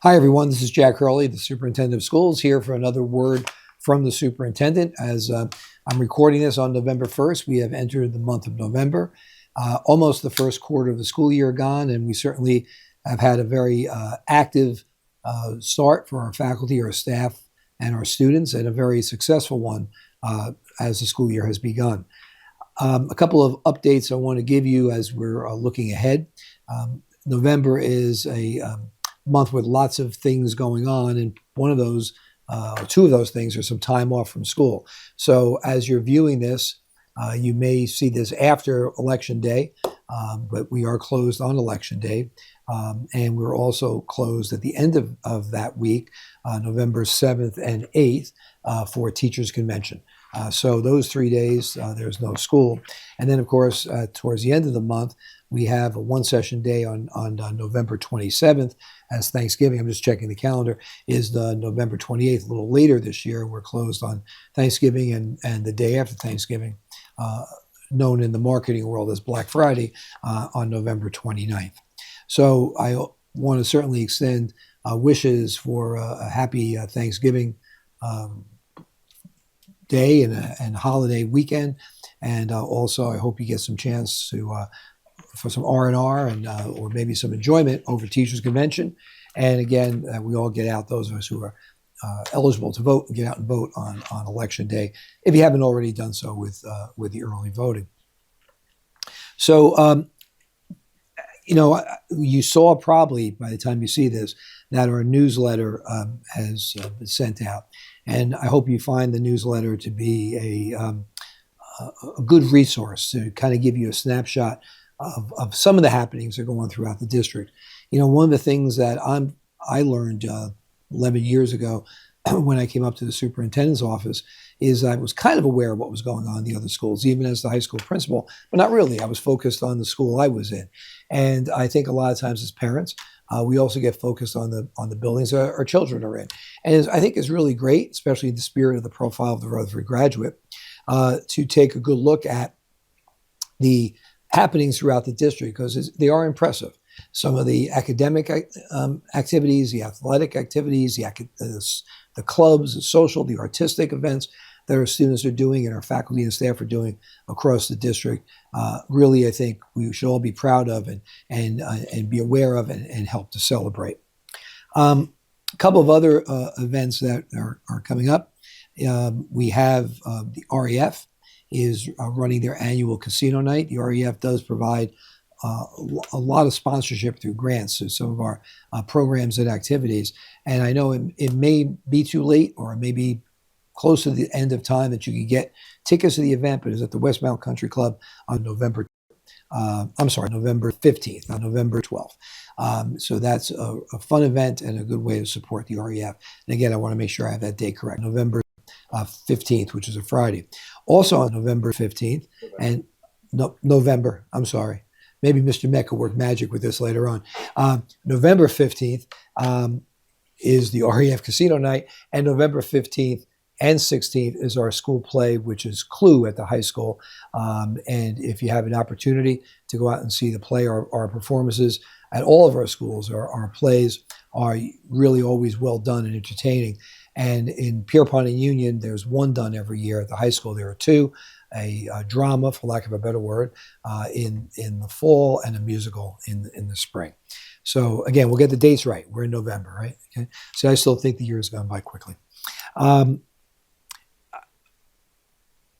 Hi, everyone. This is Jack Hurley, the Superintendent of Schools, here for another word from the Superintendent. As I'm recording this on November 1st, we have entered the month of November, almost the first quarter of the school year gone, and we certainly have had a very active start for our faculty, our staff, and our students, and a very successful one as the school year has begun. A couple of updates I want to give you as we're looking ahead. November is a month with lots of things going on, and one of those, two of those things, are some time off from school. So as you're viewing this, you may see this after Election Day, but we are closed on Election Day, and we're also closed at the end of that week, November 7th and 8th, for Teachers Convention. So those 3 days, there's no school. And then, of course, towards the end of the month, we have a one-session day on November 27th as Thanksgiving. I'm just checking the calendar. Is the November 28th, a little later this year. We're closed on Thanksgiving and the day after Thanksgiving, known in the marketing world as Black Friday, on November 29th. So I want to certainly extend wishes for a happy Thanksgiving day and holiday weekend. And also, I hope you get some chance to for some R&R and or maybe some enjoyment over Teachers Convention. And again, we all get out, those of us who are eligible to vote, and get out and vote on Election Day, if you haven't already done so with the early voting. So, you saw probably by the time you see this that our newsletter has been sent out. And I hope you find the newsletter to be a good resource to kind of give you a snapshot of some of the happenings that are going on throughout the district. One of the things that I learned 11 years ago when I came up to the superintendent's office is I was kind of aware of what was going on in the other schools, even as the high school principal, but not really. I was focused on the school I was in. And I think a lot of times as parents, we also get focused on the buildings our children are in. And I think it's really great, especially in the spirit of the profile of the Rutherford graduate, to take a good look at the happenings throughout the district, because they are impressive. Some of the academic activities, the athletic activities, the clubs, the social, the artistic events that our students are doing and our faculty and staff are doing across the district, really, I think we should all be proud of and be aware of and help to celebrate. A couple of other events that are coming up. We have the REF is running their annual casino night. The REF does provide a lot of sponsorship through grants to some of our programs and activities. And I know it may be too late, or it may be close to the end of time that you can get tickets to the event, but it's at the Westmount Country Club on November 15th, not November 12th. So that's a fun event and a good way to support the REF. And again, I want to make sure I have that date correct. November 15th, which is a Friday. Also on November 15th, and November, I'm sorry. Maybe Mr. Mecca worked magic with this later on. November 15th is the REF Casino Night, and November 15th and 16th is our school play, which is Clue at the high school. And if you have an opportunity to go out and see the play, our performances at all of our schools, our plays are really always well done and entertaining. And in Pierpont and Union, there's one done every year. At the high school, there are two, a drama, for lack of a better word, in the fall, and a musical in the spring. So again, we'll get the dates right. We're in November, right? Okay. So I still think the year has gone by quickly.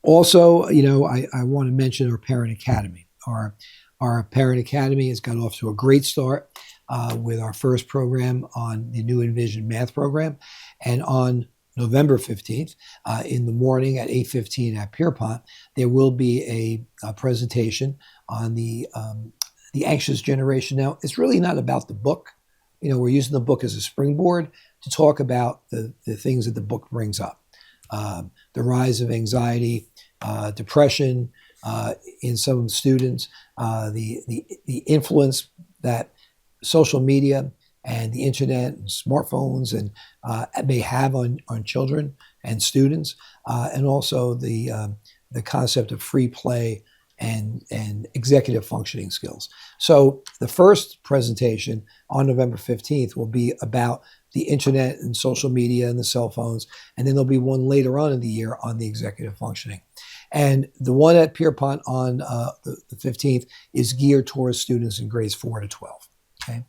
Also, I want to mention our Parent Academy. Our Parent Academy has got off to a great start with our first program on the new Envision math program. And on November 15th, in the morning at 8:15 at Pierpont, there will be a presentation on the anxious generation. Now, it's really not about the book. We're using the book as a springboard to talk about the things that the book brings up. The rise of anxiety, depression in some students, the influence that social media and the internet and smartphones and may have on children and students, and also the concept of free play and executive functioning skills. So the first presentation on November 15th will be about the internet and social media and the cell phones, and then there'll be one later on in the year on the executive functioning. And the one at Pierpont on the 15th is geared towards students in grades 4 to 12. Okay,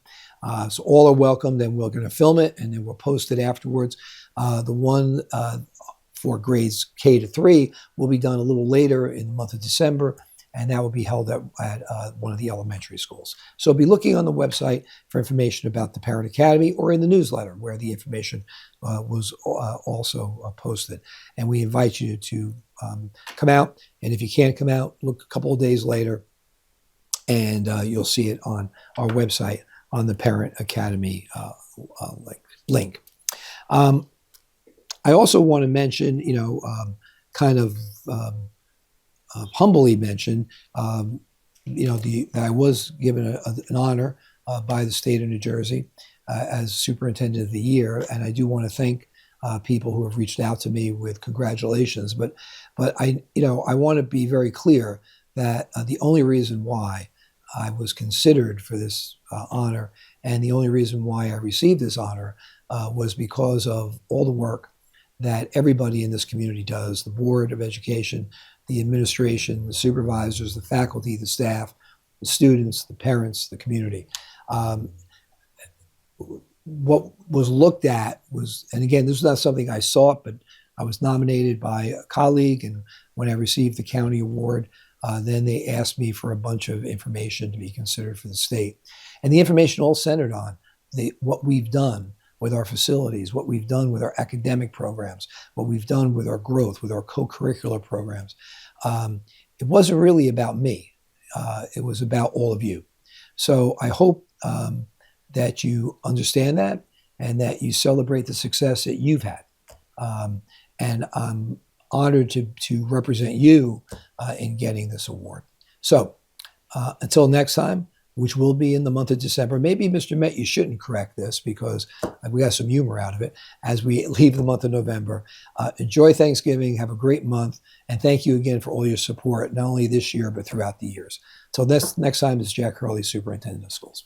so all are welcome. Then we're going to film it and then we'll post it afterwards. The one for grades K to 3 will be done a little later in the month of December, and that will be held at one of the elementary schools. So be looking on the website for information about the Parent Academy or in the newsletter where the information was also posted. And we invite you to come out. And if you can't come out, look a couple of days later and you'll see it on our website on the Parent Academy link. I also want to mention, kind of humbly mention, that I was given an honor by the state of New Jersey as Superintendent of the Year, and I do want to thank people who have reached out to me with congratulations. But I want to be very clear that the only reason why I was considered for this honor and the only reason why I received this honor was because of all the work that everybody in this community does, the Board of Education, the administration, the supervisors, the faculty, the staff, the students, the parents, the community. What was looked at was, and again, this was not something I sought, but I was nominated by a colleague, and when I received the county award, then they asked me for a bunch of information to be considered for the state. And the information all centered on what we've done with our facilities, what we've done with our academic programs, what we've done with our growth, with our co-curricular programs. It wasn't really about me. It was about all of you. So I hope that you understand that and that you celebrate the success that you've had. And I'm honored to represent you in getting this award. So until next time, which will be in the month of December. Maybe, Mr. Met, you shouldn't correct this because we got some humor out of it as we leave the month of November. Enjoy Thanksgiving. Have a great month. And thank you again for all your support, not only this year, but throughout the years. Till next time, it's Jack Hurley, Superintendent of Schools.